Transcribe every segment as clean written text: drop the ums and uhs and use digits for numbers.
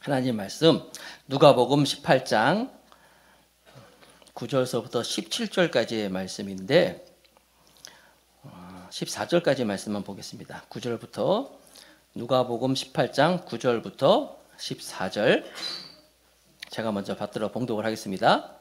하나님 말씀 누가복음 18장 9절서부터 17절까지의 말씀인데 14절까지 말씀만 보겠습니다. 9절부터 누가복음 18장 9절부터 14절 제가 먼저 받들어 봉독을 하겠습니다.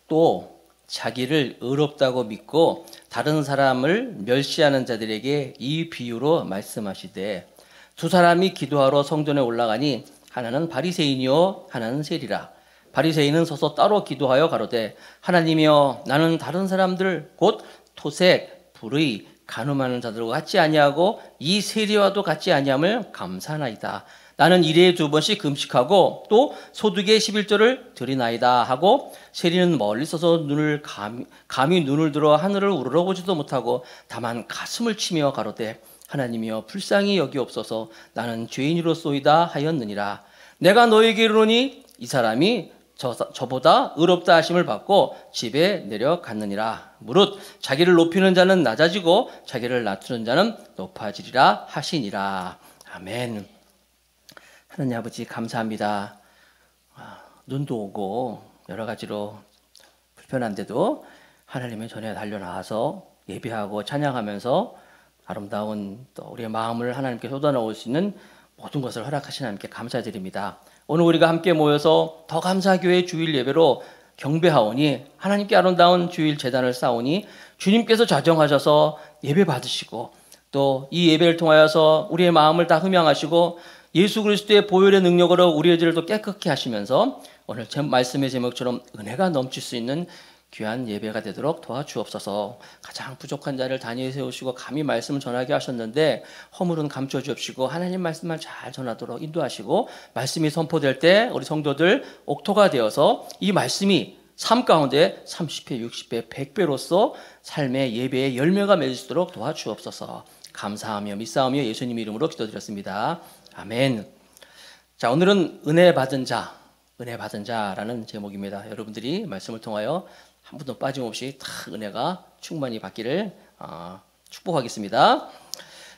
또 자기를 의롭다고 믿고 다른 사람을 멸시하는 자들에게 이 비유로 말씀하시되 두 사람이 기도하러 성전에 올라가니 하나는 바리새인이요 하나는 세리라. 바리새인은 서서 따로 기도하여 가로되 하나님이여 나는 다른 사람들 곧 토색, 불의, 간음하는 자들과 같지 아니하고 이 세리와도 같지 아니함을 감사하나이다. 나는 일에 2번씩 금식하고 또 소득의 11조를 드리나이다 하고 세리는 멀리 서서 눈을 감히 눈을 들어 하늘을 우러러보지도 못하고 다만 가슴을 치며 가로되 하나님이여 불쌍히 여기옵소서 나는 죄인으로소이다 하였느니라. 내가 너에게 이르노니 이 사람이 저보다 의롭다 하심을 받고 집에 내려갔느니라. 무릇 자기를 높이는 자는 낮아지고 자기를 낮추는 자는 높아지리라 하시니라. 아멘. 하나님 아버지 감사합니다. 눈도 오고 여러 가지로 불편한데도 하나님의 전에 달려나와서 예배하고 찬양하면서 아름다운 또 우리의 마음을 하나님께 쏟아놓을 수 있는 모든 것을 허락하신 하나님께 감사드립니다. 오늘 우리가 함께 모여서 더 감사교회 주일 예배로 경배하오니 하나님께 아름다운 주일 제단을 쌓으니 주님께서 자정하셔서 예배 받으시고 또 이 예배를 통하여서 우리의 마음을 다 흠양하시고 예수 그리스도의 보혈의 능력으로 우리의 죄를 또 깨끗게 하시면서 오늘 말씀의 제목처럼 은혜가 넘칠 수 있는 귀한 예배가 되도록 도와주옵소서. 가장 부족한 자를 단위에 세우시고 감히 말씀을 전하게 하셨는데 허물은 감춰주옵시고 하나님 말씀만 잘 전하도록 인도하시고 말씀이 선포될 때 우리 성도들 옥토가 되어서 이 말씀이 삶 가운데 30배, 60배, 100배로서 삶의 예배의 열매가 맺을 수 있도록 도와주옵소서. 감사하며 믿사오며 예수님 이름으로 기도드렸습니다. 아멘. 자, 오늘은 은혜 받은 자라는 제목입니다. 여러분들이 말씀을 통하여 한 분도 빠짐없이 다 은혜가 충만히 받기를 축복하겠습니다.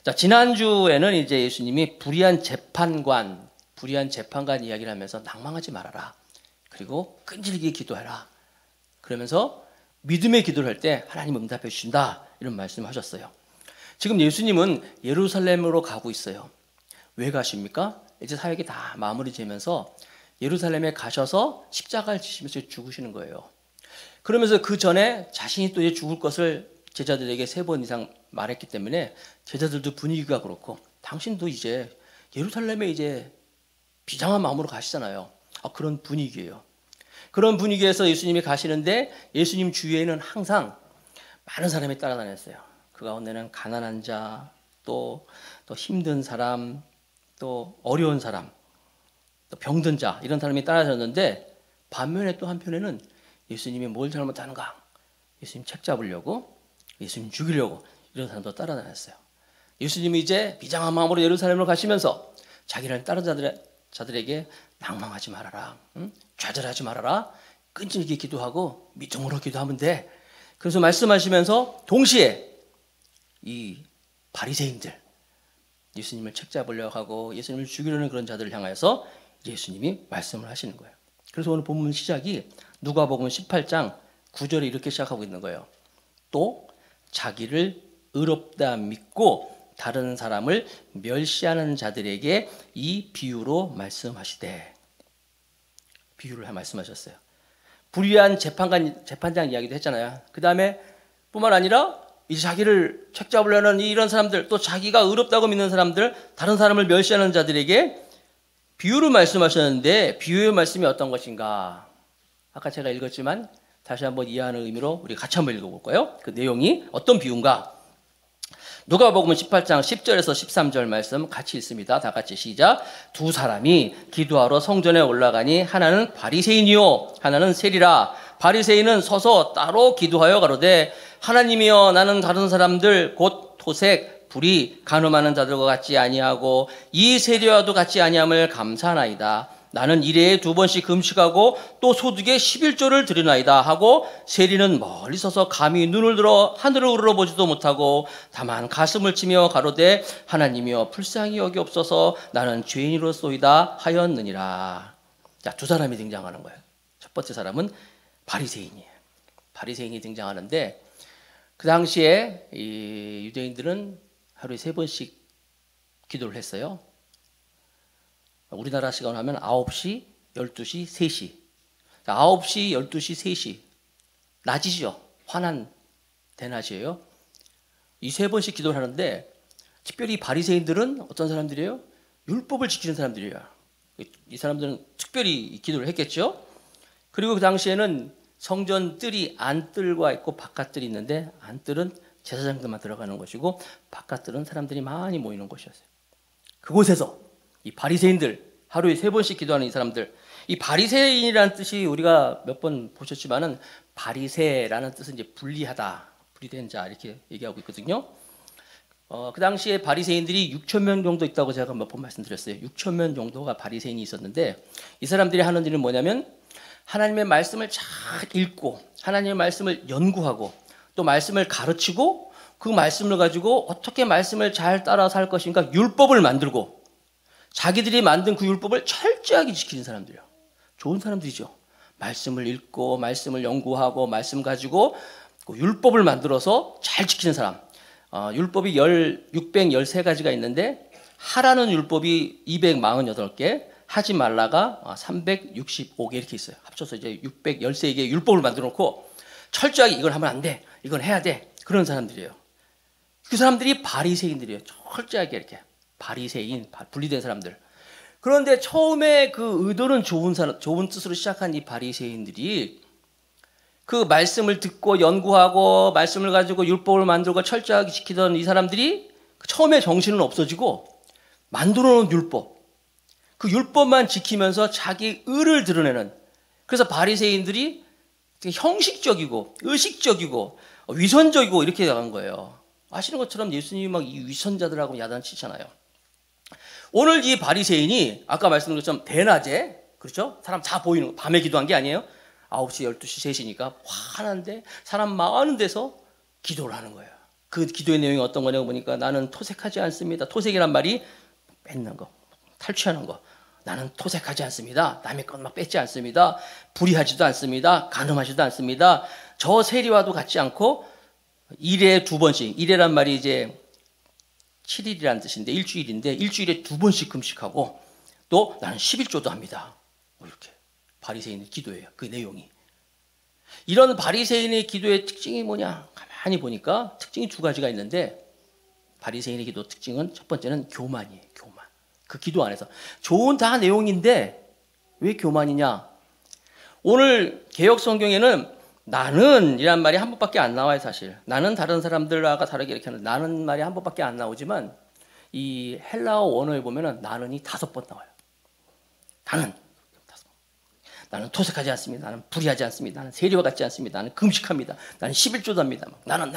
자, 지난주에는 이제 예수님이 불의한 재판관 이야기를 하면서 낭망하지 말아라. 그리고 끈질기게 기도해라. 그러면서 믿음의 기도를 할 때 하나님 응답해 주신다. 이런 말씀을 하셨어요. 지금 예수님은 예루살렘으로 가고 있어요. 왜 가십니까? 이제 사역이 다 마무리 되면서 예루살렘에 가셔서 십자가를 지시면서 죽으시는 거예요. 그러면서 그 전에 자신이 또 이제 죽을 것을 제자들에게 3번 이상 말했기 때문에 제자들도 분위기가 그렇고 당신도 이제 예루살렘에 이제 비장한 마음으로 가시잖아요. 그런 분위기예요. 그런 분위기에서 예수님이 가시는데 예수님 주위에는 항상 많은 사람이 따라다녔어요. 그 가운데는 가난한 자, 또 힘든 사람, 또 어려운 사람, 또 병든 자 이런 사람이 따라다녔는데 반면에 또 한편에는 예수님이 뭘 잘못하는가? 예수님 책 잡으려고, 예수님 죽이려고 이런 사람도 따라다녔어요. 예수님이 이제 비장한 마음으로 예루살렘으로 가시면서 자기를 따른 자들에게 낭망하지 말아라, 좌절하지 말아라, 끈질기게 기도하고 믿음으로 기도하면 돼. 그래서 말씀하시면서 동시에 이 바리새인들, 예수님을 책 잡으려고 하고 예수님을 죽이려는 그런 자들을 향하여서 예수님이 말씀을 하시는 거예요. 그래서 오늘 본문 시작이 누가복음 18장 9절에 이렇게 시작하고 있는 거예요. 또 자기를 의롭다 믿고 다른 사람을 멸시하는 자들에게 이 비유로 말씀하시되, 비유를 말씀하셨어요. 불의한 재판장 이야기도 했잖아요. 그 다음에 뿐만 아니라 이제 자기를 책 잡으려는 이런 사람들, 또 자기가 의롭다고 믿는 사람들, 다른 사람을 멸시하는 자들에게 비유를 말씀하셨는데 비유의 말씀이 어떤 것인가? 아까 제가 읽었지만 다시 한번 이해하는 의미로 우리 같이 한번 읽어볼까요? 그 내용이 어떤 비유인가? 누가복음 18장 10절에서 13절 말씀 같이 읽습니다. 다 같이 시작. 두 사람이 기도하러 성전에 올라가니 하나는 바리새인이요 하나는 세리라. 바리새인은 서서 따로 기도하여 가로되 하나님이여 나는 다른 사람들 곧 토색, 불의, 간음하는 자들과 같지 아니하고 이 세리와도 같지 아니함을 감사하나이다. 나는 일해에 2번씩 금식하고 또 소득의 11조를 드리나이다 하고 세리는 멀리 서서 감히 눈을 들어 하늘을 우러러보지도 못하고 다만 가슴을 치며 가로되 하나님이여 불쌍히 여기옵소서 나는 죄인으로소이다 하였느니라. 자, 두 사람이 등장하는 거예요. 첫 번째 사람은 바리새인이에요. 바리새인이 등장하는데 그 당시에 이 유대인들은 하루에 3번씩 기도를 했어요. 우리나라 시간으로 하면 9시, 12시, 3시. 9시, 12시, 3시. 낮이죠. 환한 대낮이에요. 이 3번씩 기도를 하는데 특별히 바리새인들은 어떤 사람들이에요? 율법을 지키는 사람들이에요. 이 사람들은 특별히 기도를 했겠죠. 그리고 그 당시에는 성전 뜰이 안뜰과 있고 바깥뜰이 있는데 안뜰은 제사장들만 들어가는 것이고 바깥뜰은 사람들이 많이 모이는 곳이었어요. 그곳에서 이 바리새인들 하루에 3번씩 기도하는 이 사람들, 이 바리새인이라는 뜻이 우리가 몇 번 보셨지만은 바리새라는 뜻은 이제 분리하다, 분리된 자 이렇게 얘기하고 있거든요. 그 당시에 바리새인들이 6천 명 정도 있다고 제가 몇 번 말씀드렸어요. 6천 명 정도가 바리새인이 있었는데 이 사람들이 하는 일은 뭐냐면 하나님의 말씀을 잘 읽고 하나님의 말씀을 연구하고 또 말씀을 가르치고 그 말씀을 가지고 어떻게 말씀을 잘 따라 살 것인가 율법을 만들고 자기들이 만든 그 율법을 철저하게 지키는 사람들이에요. 좋은 사람들이죠. 말씀을 읽고 말씀을 연구하고 말씀 가지고 그 율법을 만들어서 잘 지키는 사람. 율법이 613가지가 있는데 하라는 율법이 248개, 하지 말라가 365개 이렇게 있어요. 합쳐서 이제 613개의 율법을 만들어 놓고 철저하게 이걸 하면 안 돼, 이건 해야 돼, 그런 사람들이에요. 그 사람들이 바리새인들이에요. 철저하게 이렇게 바리새인, 분리된 사람들. 그런데 처음에 그 의도는 좋은 뜻으로 시작한 이 바리새인들이 그 말씀을 듣고 연구하고 말씀을 가지고 율법을 만들고 철저하게 지키던 이 사람들이 처음에 정신은 없어지고 만들어 놓은 율법, 그 율법만 지키면서 자기 의를 드러내는, 그래서 바리새인들이 되게 형식적이고 의식적이고 위선적이고 이렇게 나간 거예요. 아시는 것처럼 예수님이 막 이 위선자들하고 야단치잖아요. 오늘 이 바리새인이 아까 말씀드린 것처럼 대낮에, 그렇죠? 사람 다 보이는 거, 밤에 기도한 게 아니에요. 9시, 12시, 3시니까 환한데 사람 많은 데서 기도를 하는 거예요. 그 기도의 내용이 어떤 거냐고 보니까 나는 토색하지 않습니다. 토색이란 말이 뺏는 거, 탈취하는 거. 나는 토색하지 않습니다. 남의 것 막 뺏지 않습니다. 불의하지도 않습니다. 간음하지도 않습니다. 저 세리와도 같지 않고 일에 2번씩, 일에란 말이 이제 7일이라는 뜻인데 일주일인데 일주일에 2번씩 금식하고 또 나는 11조도 합니다. 이렇게 바리새인의 기도예요. 그 내용이. 이런 바리새인의 기도의 특징이 뭐냐? 가만히 보니까 특징이 2가지가 있는데 바리새인의 기도 특징은 첫 번째는 교만이에요. 교만. 그 기도 안에서 좋은 다 내용인데 왜 교만이냐? 오늘 개역 성경에는 나는 이란 말이 한 번밖에 안 나와요. 사실 나는 다른 사람들과 다르게 이렇게 하는 나는 말이 한 번밖에 안 나오지만 이 헬라어 원어에 보면은 나는이 5번 나와요. 나는 토색하지 않습니다. 나는 불의하지 않습니다. 나는 세리와 같지 않습니다. 나는 금식합니다. 나는 11조도 합니다. 나는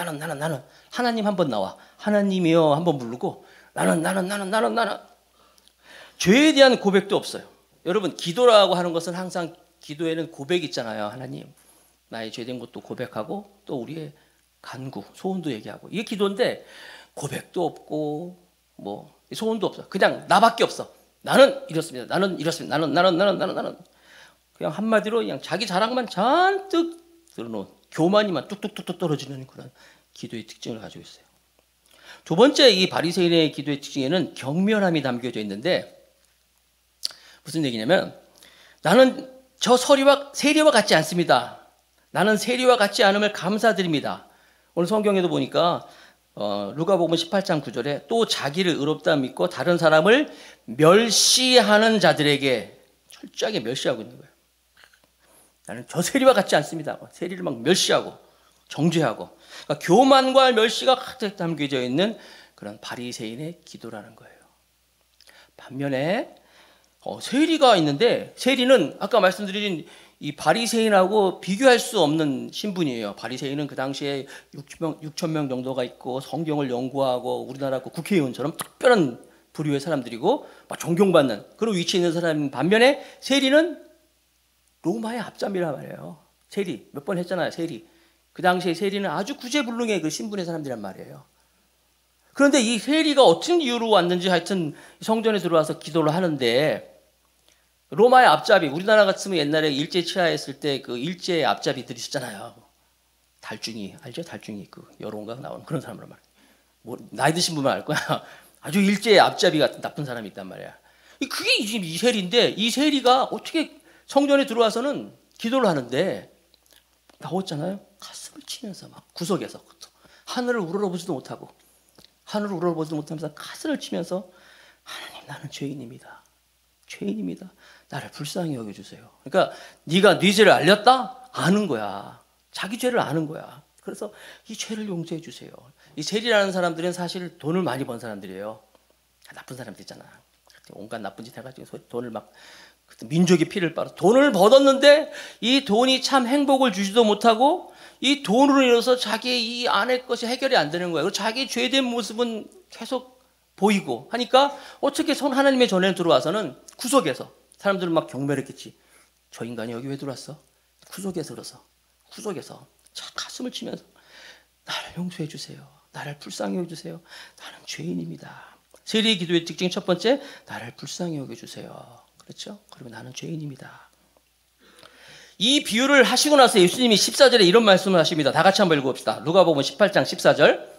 하나님 한 번 나와. 하나님이여 한 번 부르고 나는 죄에 대한 고백도 없어요. 여러분 기도라고 하는 것은 항상 기도에는 고백이 있잖아요. 하나님 나의 죄된 것도 고백하고 또 우리의 간구, 소원도 얘기하고 이게 기도인데 고백도 없고 뭐 소원도 없어. 그냥 나밖에 없어. 나는 이렇습니다. 나는 이렇습니다. 나는 그냥 한마디로 그냥 자기 자랑만 잔뜩 들어놓은 교만이만 뚝뚝뚝뚝 떨어지는 그런 기도의 특징을 가지고 있어요. 2번째 이 바리새인의 기도의 특징에는 경멸함이 담겨져 있는데 무슨 얘기냐면 나는 저 세리와 같지 않습니다. 나는 세리와 같지 않음을 감사드립니다. 오늘 성경에도 보니까 누가복음 18장 9절에 또 자기를 의롭다 믿고 다른 사람을 멸시하는 자들에게 철저하게 멸시하고 있는 거예요. 나는 저 세리와 같지 않습니다. 세리를 막 멸시하고 정죄하고 그러니까 교만과 멸시가 가득 담겨져 있는 그런 바리새인의 기도라는 거예요. 반면에 세리가 있는데 세리는 아까 말씀드린 이 바리새인하고 비교할 수 없는 신분이에요. 바리새인은 그 당시에 6천 명 정도가 있고 성경을 연구하고 우리나라 국회의원처럼 특별한 부류의 사람들이고 막 존경받는 그런 위치에 있는 사람 반면에 세리는 로마의 앞잡이란 말이에요. 세리 몇 번 했잖아요. 세리. 그 당시에 세리는 아주 구제불능의 그 신분의 사람들이란 말이에요. 그런데 이 세리가 어떤 이유로 왔는지 하여튼 성전에 들어와서 기도를 하는데 로마의 앞잡이, 우리나라 같으면 옛날에 일제 치하했을 때 그 일제 앞잡이들이 있었잖아요. 달중이, 알죠? 달중이 그 여론가 나오는 그런 사람으로 말이에요. 뭐 나이 드신 분만 알 거야. 아주 일제 앞잡이 같은 나쁜 사람이 있단 말이야. 그게 지금 이 세리인데 이 세리가 어떻게 성전에 들어와서는 기도를 하는데 나왔잖아요. 가슴을 치면서 막 구석에서 하늘을 우러러보지도 못하고 하늘을 우러러보지도 못하면서 가슴을 치면서 하나님 나는 죄인입니다. 죄인입니다. 나를 불쌍히 여겨주세요. 그러니까 네가 네 죄를 알렸다? 아는 거야. 자기 죄를 아는 거야. 그래서 이 죄를 용서해 주세요. 이 세리라는 사람들은 사실 돈을 많이 번 사람들이에요. 나쁜 사람들 있잖아. 온갖 나쁜 짓 해가지고 돈을 막 민족의 피를 빨아 돈을 벌었는데 이 돈이 참 행복을 주지도 못하고 이 돈으로 인해서 자기 이 안의 것이 해결이 안 되는 거예요. 그리고 자기 죄된 모습은 계속 보이고 하니까 어떻게 하나님의 전에 들어와서는 구석에서 사람들은 막 경멸했겠지. 저 인간이 여기 왜 들어왔어? 구석에서 그래서 구석에서 가슴을 치면서 나를 용서해 주세요. 나를 불쌍히 여겨주세요. 나는 죄인입니다. 세리의 기도의 특징 첫 번째, 나를 불쌍히 여겨주세요. 그렇죠? 그리고 나는 죄인입니다. 이 비유를 하시고 나서 예수님이 14절에 이런 말씀을 하십니다. 다 같이 한번 읽어봅시다. 누가복음 18장 14절.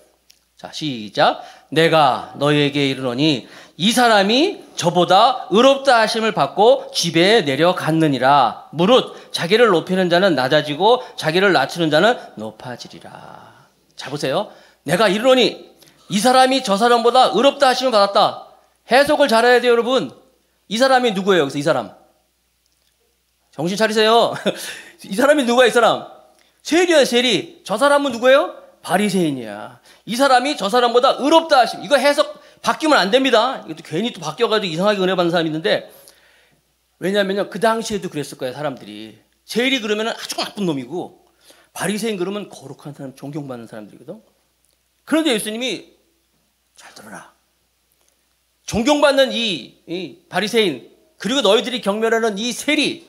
자, 시작. 내가 너희에게 이르노니 이 사람이 저보다 의롭다 하심을 받고 집에 내려갔느니라. 무릇 자기를 높이는 자는 낮아지고 자기를 낮추는 자는 높아지리라. 자, 보세요. 내가 이르노니 이 사람이 저 사람보다 의롭다 하심을 받았다. 해석을 잘해야 돼요, 여러분. 이 사람이 누구예요, 여기서 이 사람? 정신 차리세요. 이 사람이 누구야, 이 사람? 세리야, 세리. 저 사람은 누구예요? 바리새인이야. 이 사람이 저 사람보다 의롭다 하심. 이거 해석 바뀌면 안 됩니다. 이것도 괜히 또 바뀌어가지고 이상하게 은혜 받는 사람이 있는데, 왜냐하면요, 그 당시에도 그랬을 거예요, 사람들이. 세리 그러면 아주 나쁜 놈이고, 바리새인 그러면 거룩한 사람, 존경받는 사람들이거든. 그런데 예수님이 잘 들어라. 존경받는 이 바리새인, 그리고 너희들이 경멸하는 이 세리가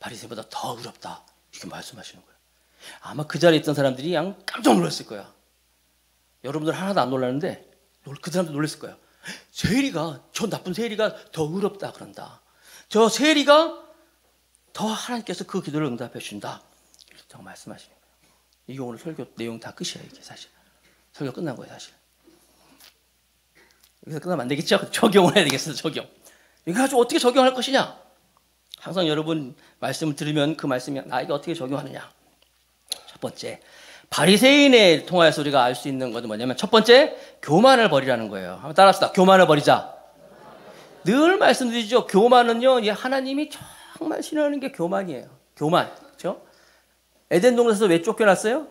바리새인보다 더 의롭다. 이렇게 말씀하시는 거예요. 아마 그 자리에 있던 사람들이 그냥 깜짝 놀랐을 거야. 여러분들 하나도 안 놀랐는데 그 사람도 놀랐을 거예요. 세리가, 저 나쁜 세리가 더 의롭다 그런다. 저 세리가 더 하나님께서 그 기도를 응답해 주신다. 이렇게 말씀하시는 거예요. 이게 오늘 설교 내용 다 끝이야, 이게 사실. 설교 끝난 거예요, 사실. 여기서 끝나면 안 되겠죠? 적용을 해야 되겠어요, 적용. 이거 가지고 어떻게 적용할 것이냐? 항상 여러분 말씀을 들으면 그 말씀이 나에게 어떻게 적용하느냐? 첫 번째, 바리새인에 통하여서 우리가 알 수 있는 것은 뭐냐면 첫 번째, 교만을 버리라는 거예요. 한번 따라합시다. 교만을 버리자. 늘 말씀드리죠. 교만은요, 하나님이 정말 싫어하는 게 교만이에요. 교만, 그렇죠? 에덴 동산에서 왜 쫓겨났어요?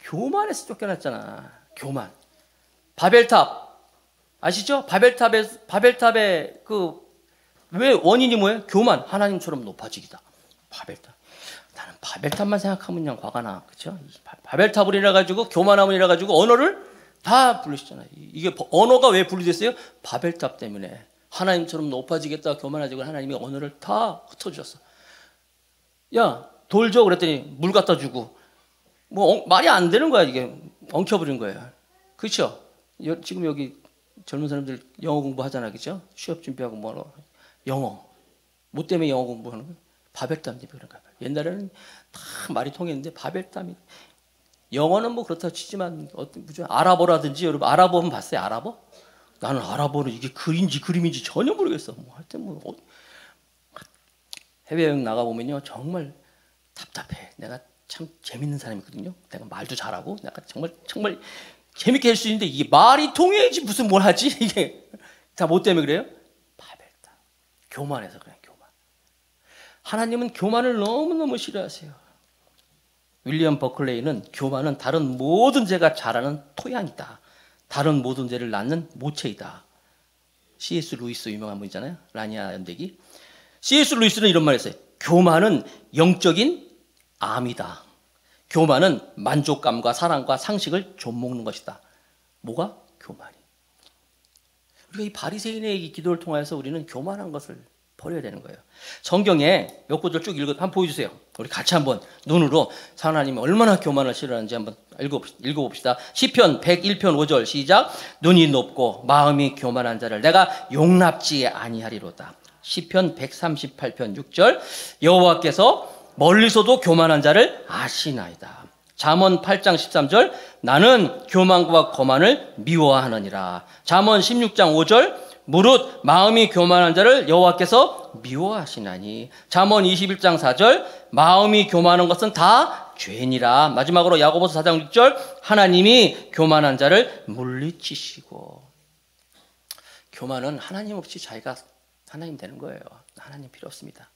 교만에서 쫓겨났잖아. 교만. 바벨탑 아시죠? 바벨탑의 왜 원인이 뭐예요? 교만. 하나님처럼 높아지기다. 바벨탑. 나는 바벨탑만 생각하면 그냥 화가 나. 그렇죠? 바벨탑을 이래가지고 교만함을 이래가지고 언어를 다 부르시잖아요. 이게 언어가 왜 분리됐어요? 바벨탑 때문에. 하나님처럼 높아지겠다 교만해지고 하나님이 언어를 다 흩어주셨어. 야, 돌 줘 그랬더니 물 갖다 주고 말이 안 되는 거야. 이게 엉켜버린 거예요. 그렇죠? 지금 여기 젊은 사람들 영어 공부하잖아, 그렇죠? 취업 준비하고 영어 뭐 때문에 영어 공부하는 거야? 바벨탑 때문에 그런가 봐요. 옛날에는 다 말이 통했는데 바벨탑이 영어는 그렇다고 치지만 아랍어라든지 여러분 아랍어는 봤어요? 아랍어? 나는 아랍어는 이게 글인지 그림인지 전혀 모르겠어. 하여튼 해외여행 나가 보면요 정말 답답해. 내가 참 재밌는 사람이거든요. 내가 말도 잘하고 내가 정말 재밌게 할 수 있는데 이게 말이 통해야지 무슨 뭘 하지? 이게 다 뭐 때문에 그래요? 바벨탑. 교만해서 그래. 교만. 하나님은 교만을 너무너무 싫어하세요. 윌리엄 버클레이는 교만은 다른 모든 죄가 자라는 토양이다. 다른 모든 죄를 낳는 모체이다. C.S. 루이스 유명한 분 있잖아요. 라니아 연대기. C.S. 루이스는 이런 말 했어요. 교만은 영적인 암이다. 교만은 만족감과 사랑과 상식을 좀먹는 것이다. 뭐가? 교만이. 우리가 이 바리새인의 이 기도를 통해서 우리는 교만한 것을 버려야 되는 거예요. 성경에 몇 구절 쭉 한번 보여주세요. 우리 같이 한번 눈으로 하나님이 얼마나 교만을 싫어하는지 한번 읽어봅시다. 시편 101편 5절 시작. 눈이 높고 마음이 교만한 자를 내가 용납지 아니하리로다. 시편 138편 6절 여호와께서 멀리서도 교만한 자를 아시나이다. 잠언 8장 13절 나는 교만과 거만을 미워하느니라. 잠언 16장 5절 무릇 마음이 교만한 자를 여호와께서 미워하시나니. 잠언 21장 4절 마음이 교만한 것은 다 죄니라. 마지막으로 야고보서 4장 6절 하나님이 교만한 자를 물리치시고. 교만은 하나님 없이 자기가 하나님 되는 거예요. 하나님 필요 없습니다.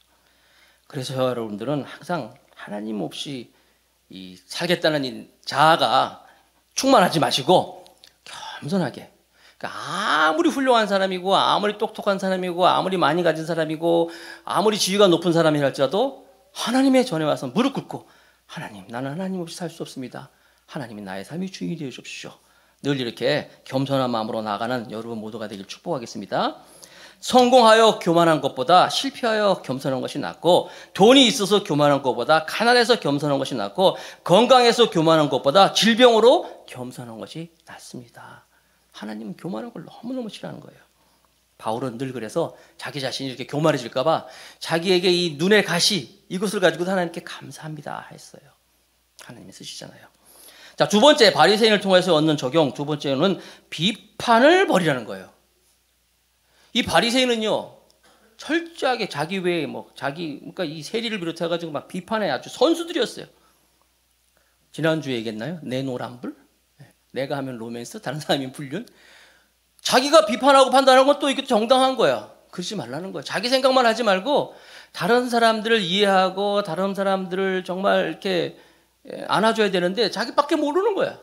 그래서 여러분들은 항상 하나님 없이 살겠다는 이 자아가 충만하지 마시고 겸손하게, 그러니까 아무리 훌륭한 사람이고 아무리 똑똑한 사람이고 아무리 많이 가진 사람이고 아무리 지위가 높은 사람이 할지라도 하나님의 전에 와서 무릎 꿇고 하나님, 나는 하나님 없이 살 수 없습니다. 하나님이 나의 삶의 주인이 되어 주십시오. 늘 이렇게 겸손한 마음으로 나아가는 여러분 모두가 되길 축복하겠습니다. 성공하여 교만한 것보다 실패하여 겸손한 것이 낫고, 돈이 있어서 교만한 것보다 가난해서 겸손한 것이 낫고, 건강해서 교만한 것보다 질병으로 겸손한 것이 낫습니다. 하나님은 교만한 걸 너무너무 싫어하는 거예요. 바울은 늘 그래서 자기 자신이 이렇게 교만해질까 봐 자기에게 이 눈의 가시 이것을 가지고 하나님께 감사합니다 했어요. 하나님이 쓰시잖아요. 자, 두 번째, 바리새인을 통해서 얻는 적용, 두 번째는 비판을 버리라는 거예요. 이 바리새인은요, 철저하게 자기 외에 그러니까 이 세리를 비롯해가지고 막 비판에 아주 선수들이었어요. 지난주에 얘기했나요? 내 노란불? 내가 하면 로맨스, 다른 사람이 불륜? 자기가 비판하고 판단하는 건 또 이게 정당한 거야. 그러지 말라는 거야. 자기 생각만 하지 말고 다른 사람들을 이해하고 다른 사람들을 정말 이렇게 안아줘야 되는데 자기밖에 모르는 거야.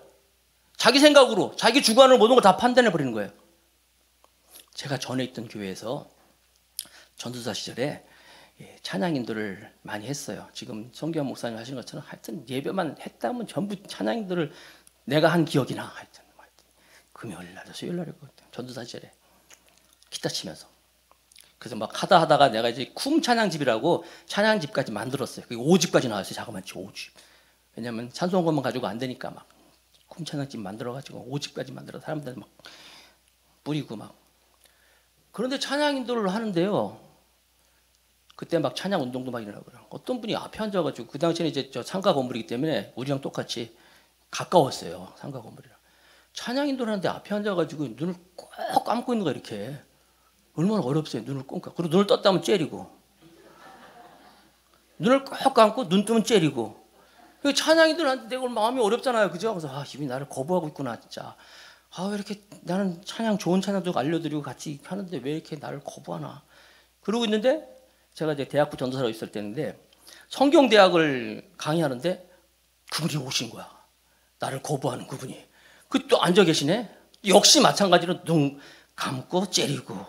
자기 생각으로, 자기 주관으로 모든 걸 다 판단해 버리는 거예요. 제가 전에 있던 교회에서 전도사 시절에 찬양인도를 많이 했어요. 지금 성규환 목사님 하시는 것처럼 하여튼 예배만 했다면 전부 찬양인도를 내가 한 기억이 나. 하여튼 금요일 날, 수요일 날 했거든요. 전도사 시절에 기타 치면서. 그래서 막 하다가 내가 이제 쿰 찬양집이라고 찬양집까지 만들었어요. 그게 5집까지 나왔어요. 자그마치 5집. 왜냐면 찬송곡만 가지고 안 되니까 막 쿰 찬양집 만들어가지고 5집까지 만들어 사람들 막 뿌리고 막. 그런데 찬양 인도를 하는데요. 그때 막 찬양 운동도 막 일어나고요. 어떤 분이 앞에 앉아가지고 그 당시에는 이제 저 상가 건물이기 때문에 우리랑 똑같이 가까웠어요. 상가 건물이랑. 찬양 인도를 하는데 앞에 앉아가지고 눈을 꼭 감고 있는 거야 이렇게. 얼마나 어렵어요. 눈을 꼭 감고. 그리고 눈을 떴다면 째리고. 눈을 꼭 감고 눈 뜨면 째리고. 찬양 인도를 하는데 내가 마음이 어렵잖아요. 그죠? 그래서 이분이 나를 거부하고 있구나 진짜. 왜 이렇게 나는 좋은 찬양도 알려드리고 같이 하는데 왜 이렇게 나를 거부하나. 그러고 있는데 제가 이제 대학부 전도사로 있을 때인데 성경대학을 강의하는데 그분이 오신 거야. 나를 거부하는 그분이. 그 또 앉아 계시네. 역시 마찬가지로 눈 감고 째리고.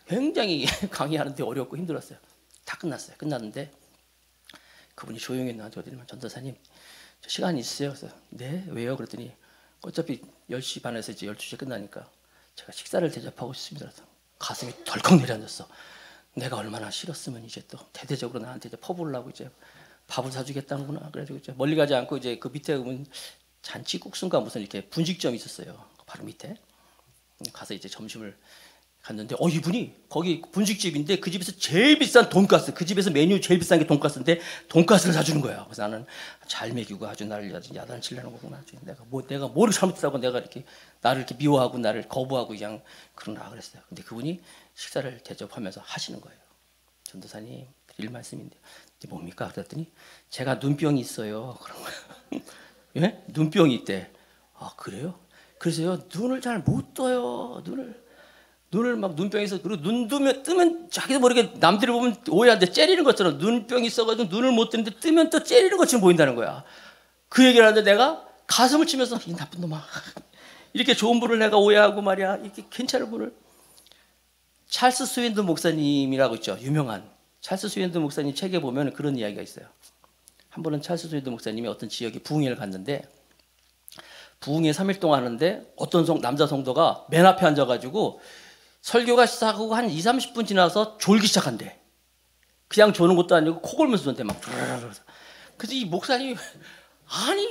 굉장히 강의하는데 어렵고 힘들었어요. 다 끝났어요. 끝났는데 그분이 조용히 나한테 어디냐면 전도사님 저 시간 있으세요? 그래서 네 왜요? 그랬더니 어차피 10시 반에서 이제 12시에 끝나니까 제가 식사를 대접하고 싶습니다. 가슴이 덜컥 내려앉았어. 내가 얼마나 싫었으면 이제 또 대대적으로 나한테 이제 퍼부으려고 이제 밥을 사주겠다는구나. 그래가지고 이제 멀리 가지 않고 이제 그 밑에 보면 잔치국수인가 무슨 이렇게 분식점이 있었어요. 바로 밑에. 가서 이제 점심을 갔는데 이분이 거기 분식집인데 그 집에서 제일 비싼 돈가스, 그 집에서 메뉴 제일 비싼 게 돈가스인데 돈가스를 사주는 거야. 그래서 나는 잘 먹이고 아주 나를 야단치려는 거구나. 내가 뭘 잘못했다고 내가 이렇게 나를 이렇게 미워하고 나를 거부하고 그냥 그러나 그랬어요. 근데 그분이 식사를 대접하면서 하시는 거예요. 전도사님 드릴 말씀인데 뭡니까? 그랬더니 제가 눈병이 있어요. 그런 거예요. 예? 눈병이 있대. 그래요? 그래서요 눈을 잘 못 떠요. 눈을 막 눈병이 있어. 그리고 눈 뜨면 자기도 모르게 남들이 보면 오해하는데 째리는 것처럼 눈병이 있어가지고 눈을 못 뜨는데 뜨면 또 째리는 것처럼 보인다는 거야. 그 얘기를 하는데 내가 가슴을 치면서 이 나쁜 놈아. 이렇게 좋은 분을 내가 오해하고 말이야. 이렇게 괜찮은 분을. 찰스 스윈든 목사님이라고 있죠. 유명한. 찰스 스윈든 목사님 책에 보면 그런 이야기가 있어요. 한 번은 찰스 스윈든 목사님이 어떤 지역에 부흥회를 갔는데 부흥회 3일 동안 하는데 어떤 남자 성도가 맨 앞에 앉아가지고 설교가 시작하고 한 2, 30분 지나서 졸기 시작한대. 그냥 조는 것도 아니고 코 골면서 존대 막. 그래서 이 목사님이 아니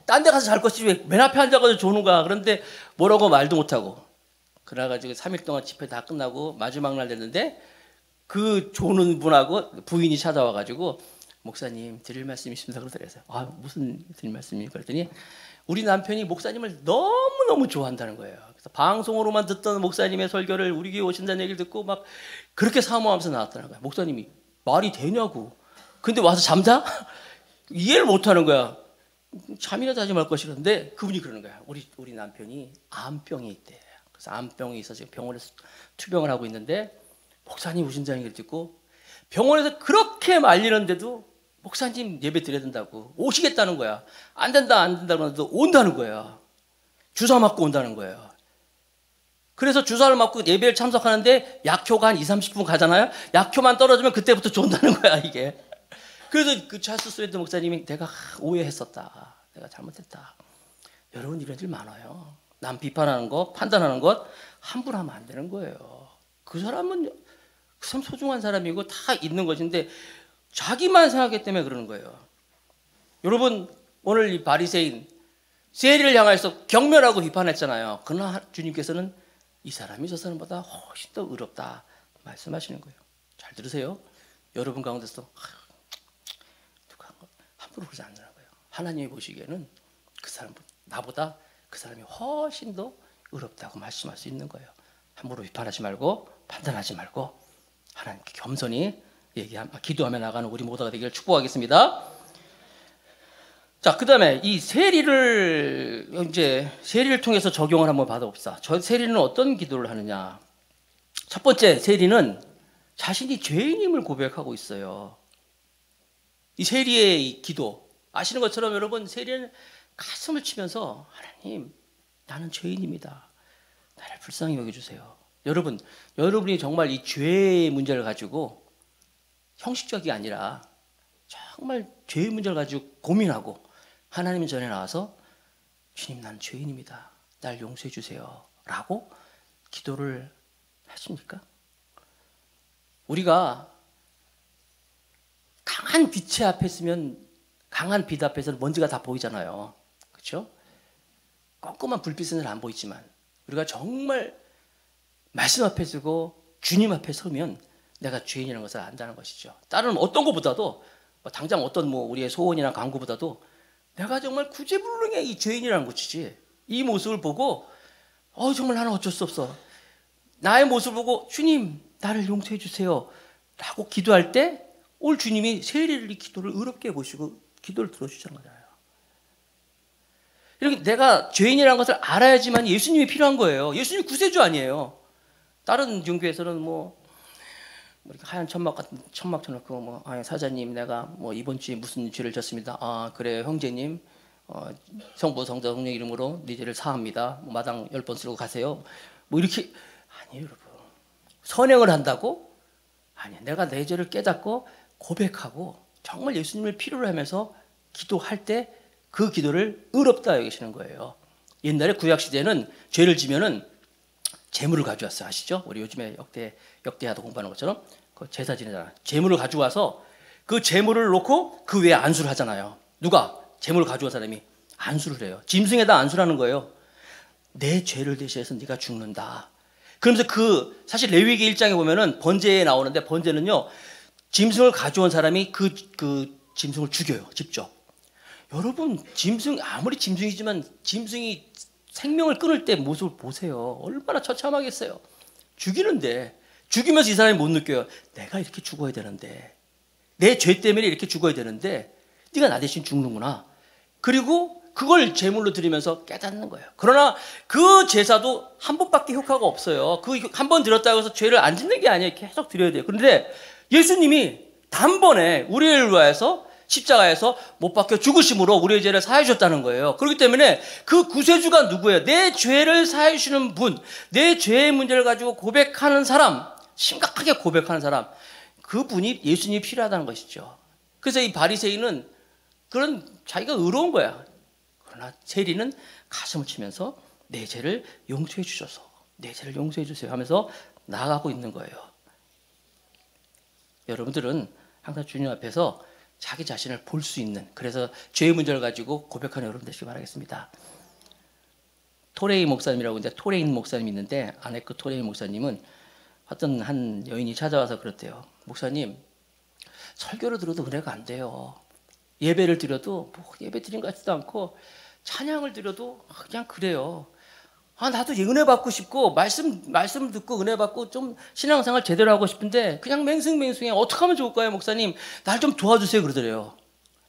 딴 데 가서 잘 것이지 왜 맨 앞에 앉아가지고 조는 거야. 그런데 뭐라고 말도 못하고. 그래가지고 3일 동안 집회 다 끝나고 마지막 날 됐는데 그 조는 분하고 부인이 찾아와가지고 목사님 드릴 말씀이 있습니다. 그러더래요. 아 무슨 드릴 말씀입니까? 그랬더니 우리 남편이 목사님을 너무너무 좋아한다는 거예요. 그래서 방송으로만 듣던 목사님의 설교를 우리 교회 오신다는 얘기를 듣고 막 그렇게 사모하면서 나왔다는 거예요. 목사님이 말이 되냐고. 근데 와서 잠자? 이해를 못하는 거야. 잠이라도 하지 말 것이라. 근데 그분이 그러는 거야. 우리 남편이 암병이 있대. 그래서 암병이 있어서 지금 병원에서 투병을 하고 있는데 목사님 오신다는 얘기를 듣고 병원에서 그렇게 말리는데도 목사님 예배 드려야 된다고 오시겠다는 거야. 안 된다 그러는데 온다는 거야. 주사 맞고 온다는 거야. 그래서 주사를 맞고 예배를 참석하는데 약효가 한 2, 30분 가잖아요. 약효만 떨어지면 그때부터 존다는 거야 이게. 그래서 그 찰스 스웨드 목사님이 내가 오해했었다. 내가 잘못했다. 여러분 이런 일 많아요. 남 비판하는 것, 판단하는 것 함부로 하면 안 되는 거예요. 그 사람은 참 소중한 사람이고 다 있는 것인데 자기만 생각했기 때문에 그러는 거예요. 여러분 오늘 이 바리새인 세리를 향해서 경멸하고 비판했잖아요. 그러나 주님께서는 이 사람이 저 사람보다 훨씬 더 의롭다 말씀하시는 거예요. 잘 들으세요. 여러분 가운데서 누가 함부로 그러지 않는 거예요. 하나님이 보시기에는 그 사람 나보다 그 사람이 훨씬 더 의롭다고 말씀할 수 있는 거예요. 함부로 비판하지 말고 판단하지 말고 하나님께 겸손히 기도하며 나가는 우리 모두가 되기를 축복하겠습니다. 자, 그 다음에 이 세리를 통해서 적용을 한번 받아봅시다. 저 세리는 어떤 기도를 하느냐. 첫 번째, 세리는 자신이 죄인임을 고백하고 있어요. 이 세리의 이 기도, 아시는 것처럼 여러분, 세리는 가슴을 치면서 하나님, 나는 죄인입니다. 나를 불쌍히 여겨주세요. 여러분이 정말 이 죄의 문제를 가지고 형식적이 아니라 정말 죄의 문제를 가지고 고민하고 하나님 전에 나와서 주님 난 죄인입니다. 날 용서해 주세요. 라고 기도를 하십니까? 우리가 강한 빛의 앞에 있으면 강한 빛 앞에서는 먼지가 다 보이잖아요. 그렇죠? 꼼꼼한 불빛은 안 보이지만 우리가 정말 말씀 앞에 서고 주님 앞에 서면 내가 죄인이라는 것을 안다는 것이죠. 다른 어떤 것보다도 당장 어떤 우리의 소원이나 광고보다도 내가 정말 구제불능의 이 죄인이라는 것이지. 이 모습을 보고 정말 나는 어쩔 수 없어. 나의 모습을 보고 주님 나를 용서해 주세요 라고 기도할 때 올 주님이 세리를 이 기도를 의롭게 보시고 기도를 들어주시는 거잖아요. 이렇게 내가 죄인이라는 것을 알아야지만 예수님이 필요한 거예요. 예수님 구세주 아니에요. 다른 종교에서는 이렇게 하얀 천막 같은 천막 쳐놓고 사자님 내가 이번 주에 무슨 죄를 졌습니다. 아 그래요 형제님 성부 성자 성령 이름으로 네 죄를 사합니다. 마당 10번 쓰고 가세요. 이렇게 아니에요 여러분. 선행을 한다고? 아니야. 내가 내 죄를 깨닫고 고백하고 정말 예수님을 필요로 하면서 기도할 때 그 기도를 의롭다 여기시는 거예요. 옛날에 구약시대는 죄를 지면은 재물을 가져왔어요. 아시죠? 우리 요즘에 역대하도 공부하는 것처럼 그 제사 지내잖아. 재물을 가져와서 그 재물을 놓고 그 외에 안수를 하잖아요. 누가? 재물을 가져온 사람이 안수를 해요. 짐승에다 안수를 하는 거예요. 내 죄를 대신해서 네가 죽는다. 그러면서 사실 레위기 1장에 보면은 번제에 나오는데 번제는요. 짐승을 가져온 사람이 그 짐승을 죽여요. 직접. 여러분 아무리 짐승이지만 짐승이 생명을 끊을 때 모습을 보세요. 얼마나 처참하겠어요. 죽이면서 이 사람이 못 느껴요. 내가 이렇게 죽어야 되는데 내 죄 때문에 이렇게 죽어야 되는데 네가 나 대신 죽는구나. 그리고 그걸 제물로 드리면서 깨닫는 거예요. 그러나 그 제사도 한 번밖에 효과가 없어요. 한 번 드렸다고 해서 죄를 안 짓는 게 아니에요. 계속 드려야 돼요. 그런데 예수님이 단번에 우리를 위하여서 십자가에서 못 박혀 죽으심으로 우리의 죄를 사해 주셨다는 거예요. 그렇기 때문에 그 구세주가 누구예요? 내 죄를 사해 주시는 분, 내 죄의 문제를 가지고 고백하는 사람, 심각하게 고백하는 사람, 그분이 예수님이 필요하다는 것이죠. 그래서 이 바리새인은 그런 자기가 의로운 거야. 그러나 세리는 가슴을 치면서 내 죄를 용서해 주셔서 내 죄를 용서해 주세요 하면서 나아가고 있는 거예요. 여러분들은 항상 주님 앞에서 자기 자신을 볼 수 있는, 그래서 죄의 문제를 가지고 고백하는 여러분 되시기 바라겠습니다. 토레이 목사님이라고 이제 토레인 목사님이 있는데, 아네크 토레이 목사님은 어떤 한 여인이 찾아와서 그랬대요. 목사님, 설교를 들어도 은혜가 안 돼요. 예배를 드려도 뭐 예배 드린 것 같지도 않고 찬양을 드려도 그냥 그래요. 나도 은혜 받고 싶고 말씀 듣고 은혜 받고 좀 신앙생활 제대로 하고 싶은데 그냥 맹숭맹숭해. 어떻게 하면 좋을까요, 목사님? 날 좀 도와주세요 그러더래요.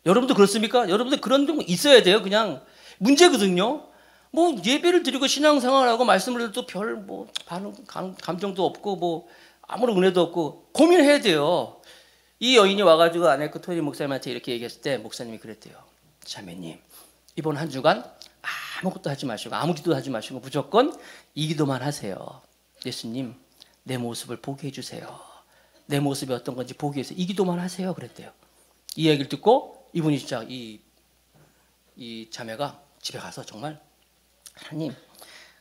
여러분도 그렇습니까? 여러분들 그런 좀 있어야 돼요. 그냥 문제거든요. 뭐 예배를 드리고 신앙생활하고 말씀을 들어도 별 뭐 반응 감정도 없고 뭐 아무런 은혜도 없고 고민해야 돼요. 이 여인이 와가지고 아네크 토리 목사님한테 이렇게 얘기했을 때 목사님이 그랬대요. 자매님, 이번 한 주간 아무것도 하지 마시고 아무 기도도 하지 마시고 무조건 이 기도만 하세요. 예수님, 내 모습을 보게 해주세요. 내 모습이 어떤 건지 보게 해주세요. 이 기도만 하세요 그랬대요. 이 얘기를 듣고 이분이 진짜 이 자매가 집에 가서 정말 하나님,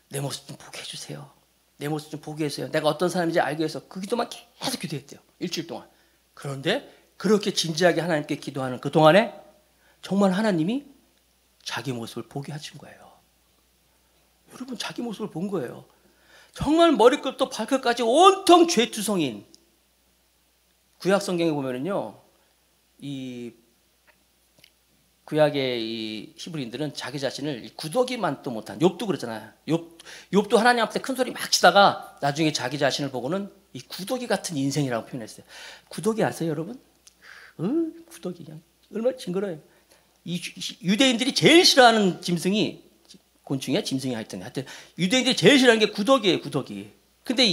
내 모습 좀 보게 해주세요. 내 모습 좀 보게 해주세요. 내가 어떤 사람인지 알기 위해서 그 기도만 계속 기도했대요. 일주일 동안. 그런데 그렇게 진지하게 하나님께 기도하는 그 동안에 정말 하나님이 자기 모습을 보게 하신 거예요. 여러분, 자기 모습을 본 거예요. 정말 머리끝부터 발끝까지 온통 죄투성인. 구약 성경에 보면은요, 이 구약의 이 히브리인들은 자기 자신을 구더기만도 못한, 욥도 그랬잖아요. 욥도 하나님 앞에 큰 소리 막 치다가 나중에 자기 자신을 보고는 이 구더기 같은 인생이라고 표현했어요. 구더기 아세요, 여러분? 구더기 그냥 얼마나 징그러워요. 이 유대인들이 제일 싫어하는 짐승이 곤충이야, 짐승이 하여튼 유대인들이 제일 싫어하는 게 구더기예요, 구더기. 근데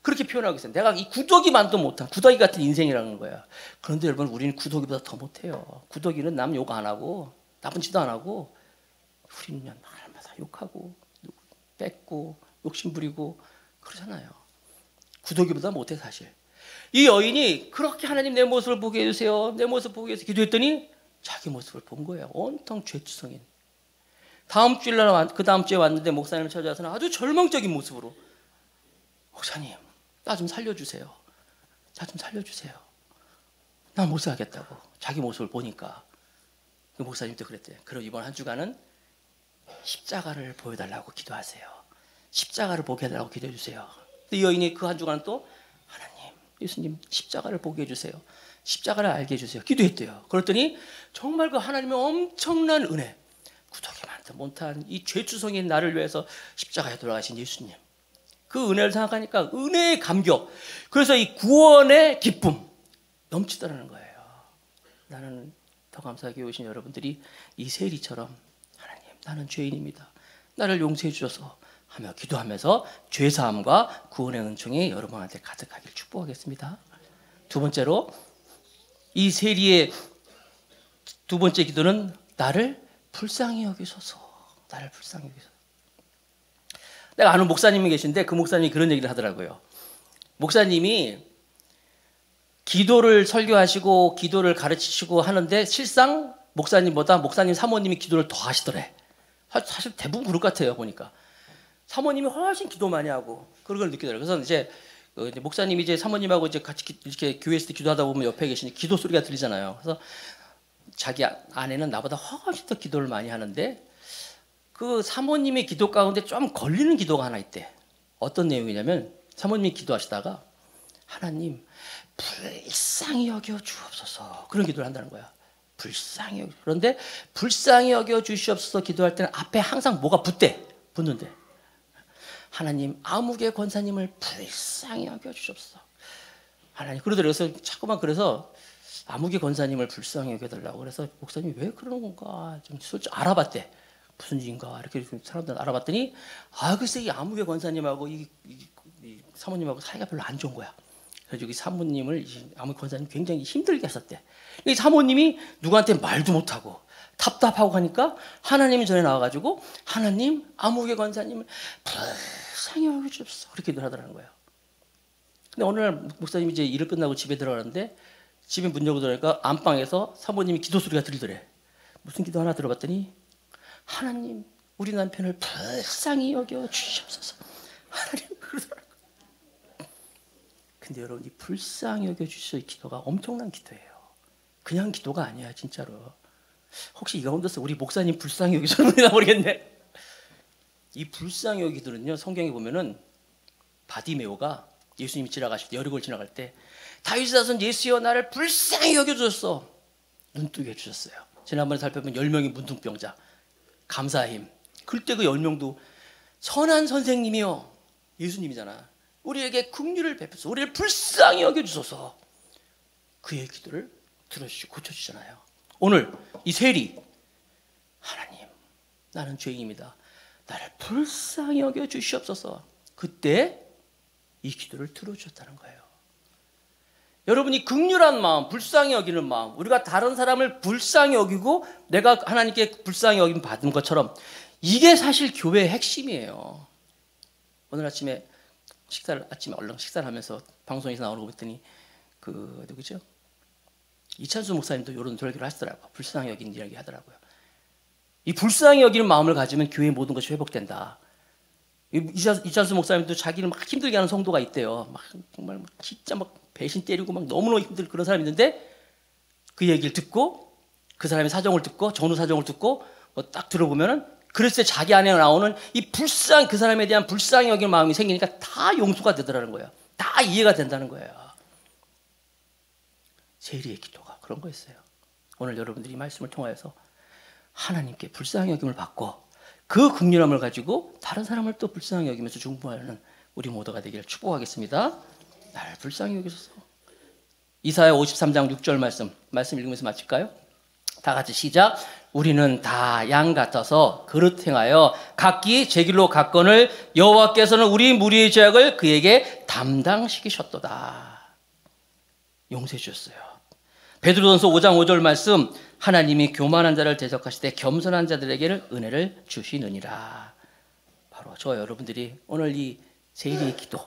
그렇게 표현하고 있어요. 내가 이 구더기만도 못한 구더기 같은 인생이라는 거야. 그런데 여러분, 우리는 구더기보다 더 못해요. 구더기는 남 욕 안 하고 나쁜 짓도 안 하고, 우리는 날마다 욕하고 뺏고 욕심 부리고 그러잖아요. 구더기보다 못해 사실. 이 여인이 그렇게 하나님 내 모습을 보게 해주세요, 내 모습 보게 해주세요 기도했더니 자기 모습을 본 거예요. 온통 죄투성인. 다음 주일날 그 다음 주에 왔는데 목사님을 찾아와서는 아주 절망적인 모습으로, 목사님, 나 좀 살려주세요. 나 좀 살려주세요. 나 못 살겠다고. 자기 모습을 보니까. 그 목사님도 그랬대요. 그럼 이번 한 주간은 십자가를 보여달라고 기도하세요. 십자가를 보게 해달라고 기도해 주세요. 이 여인이 그 한 주간은 또 하나님, 예수님, 십자가를 보게 해주세요. 십자가를 알게 해주세요. 기도했대요. 그랬더니 정말 그 하나님의 엄청난 은혜, 구더기만도 못한 이 죄투성인 나를 위해서 십자가에 돌아가신 예수님, 그 은혜를 생각하니까 은혜의 감격, 그래서 이 구원의 기쁨 넘치더라는 거예요. 나는 더 감사하게 오신 여러분들이 이 세리처럼 하나님, 나는 죄인입니다, 나를 용서해 주셔서 하며 기도하면서 죄사함과 구원의 은총이 여러분한테 가득하길 축복하겠습니다. 두 번째로, 이 세리의 두 번째 기도는 나를 불쌍히 여기소서. 나를 불쌍히 여기소서. 내가 아는 목사님이 계신데 그 목사님이 그런 얘기를 하더라고요. 목사님이 기도를 설교하시고 기도를 가르치시고 하는데 실상 목사님보다 목사님 사모님이 기도를 더 하시더래. 사실 대부분 그럴 것 같아요, 보니까. 사모님이 훨씬 기도 많이 하고 그런 걸 느끼더라고요. 그래서 이제 목사님이 이제 사모님하고 이제 같이 이렇게 교회에서 기도하다 보면 옆에 계시니 기도 소리가 들리잖아요. 그래서 자기 아내는 나보다 훨씬 더 기도를 많이 하는데 그 사모님의 기도 가운데 좀 걸리는 기도가 하나 있대. 어떤 내용이냐면 사모님이 기도하시다가 하나님, 불쌍히 여겨 주옵소서, 그런 기도를 한다는 거야. 불쌍히 여겨. 그런데 불쌍히 여겨 주시옵소서 기도할 때는 앞에 항상 뭐가 붙는데 하나님, 아무개 권사님을 불쌍히 여겨 주시옵소서. 하나님, 그러더라고요. 그래서 자꾸만 그래서 아무개 권사님을 불쌍히 여겨달라고. 그래서 목사님이 왜 그러는 건가 좀 솔직히 알아봤대. 무슨 일인가 이렇게 사람들 알아봤더니 글쎄 이 아무개 권사님하고 이 사모님하고 사이가 별로 안 좋은 거야. 그래서 이 사모님을 아무개 권사님 굉장히 힘들게 했었대. 이 사모님이 누구한테 말도 못하고 답답하고 하니까 하나님이 전에 나와가지고 하나님, 아무개 권사님을 불쌍히 여겨주옵소서, 그렇게 기도를 하더라는 거예요. 근데 어느 날 목사님이 이제 일을 끝나고 집에 들어가는데 집에 문 열고 들어가니까 안방에서 사모님이 기도 소리가 들리더래. 무슨 기도 하나 들어봤더니 하나님, 우리 남편을 불쌍히 여겨 주시옵소서. 하나님 그러더라고요. 근데 여러분, 이 불쌍히 여겨 주시옵소서의 기도가 엄청난 기도예요. 그냥 기도가 아니야, 진짜로. 혹시 이 가운데서 우리 목사님 불쌍히 여기시는 분이나 모르겠네. 이 불쌍히 여기들은요, 성경에 보면은 바디메오가 예수님이 지나가실 때, 여리고를 지나갈 때 다윗의 자손 예수여 나를 불쌍히 여겨주셨어. 눈뜨게 해주셨어요. 지난번에 살펴본 10명의 문둥병자, 감사의 힘. 그때 그 10명도 선한 선생님이요, 예수님이잖아. 우리에게 긍휼을 베푸소서, 우리를 불쌍히 여겨주소서. 그의 기도를 들어주시고 고쳐주잖아요. 오늘 이 세리, 하나님 나는 죄인입니다, 나를 불쌍히 여겨주시옵소서. 그때 이 기도를 들어주셨다는 거예요. 여러분이 긍휼한 마음, 불쌍히 여기는 마음, 우리가 다른 사람을 불쌍히 여기고 내가 하나님께 불쌍히 여김 받은 것처럼, 이게 사실 교회의 핵심이에요. 오늘 아침에 아침에 얼른 식사를 하면서 방송에서 나오는 거 봤더니 그 누구죠? 이찬수 목사님도 이런 설교를 하시더라고요. 불쌍히 여기는 이야기 하더라고요. 이 불쌍히 여기는 마음을 가지면 교회의 모든 것이 회복된다. 이찬수 목사님도 자기는 막 힘들게 하는 성도가 있대요. 막 정말 진짜 막 배신 때리고 막 너무너무 힘들 그런 사람이 있는데, 그 얘기를 듣고 그 사람의 사정을 듣고 전후 사정을 듣고 뭐 딱 들어보면은 그랬을 때 자기 안에 나오는 이 그 사람에 대한 불쌍히 여기는 마음이 생기니까 다 용서가 되더라는 거예요. 다 이해가 된다는 거예요. 세리의 기도가 그런 거였어요. 오늘 여러분들이 이 말씀을 통하여서 하나님께 불쌍히 여김을 받고 그 긍휼함을 가지고 다른 사람을 또 불쌍히 여기면서 중보하는 우리 모두가 되기를 축복하겠습니다. 나를 불쌍히 여기소서. 이사야 53장 6절 말씀 읽으면서 마칠까요? 다 같이 시작. 우리는 다 양 같아서 그릇 행하여 각기 제 길로 갔거늘 여호와께서는 우리 무리의 죄악을 그에게 담당시키셨도다. 용서해 주셨어요. 베드로전서 5장 5절 말씀, 하나님이 교만한 자를 대적하실 때 겸손한 자들에게는 은혜를 주시느니라. 바로 저 여러분들이 오늘 이 세리의 기도,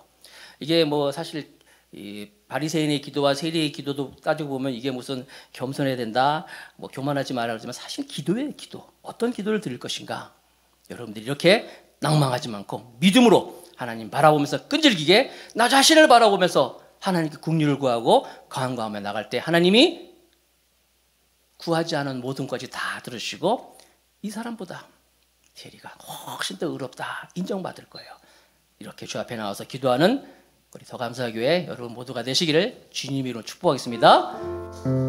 이게 뭐 사실 이 바리새인의 기도와 세리의 기도도 따지고 보면 이게 무슨 겸손해야 된다, 뭐 교만하지 말아야 하지만 사실 기도예요. 기도. 어떤 기도를 드릴 것인가? 여러분들이 이렇게 낭망하지 않고 믿음으로 하나님 바라보면서 끈질기게 나 자신을 바라보면서 하나님께 긍휼을 구하고 간구하며 나갈 때 하나님이 구하지 않은 모든 것이 다 들으시고 이 사람보다 세리가 훨씬 더 의롭다 인정받을 거예요. 이렇게 주 앞에 나와서 기도하는 우리 더감사교회 여러분 모두가 되시기를 주님 이름으로 축복하겠습니다.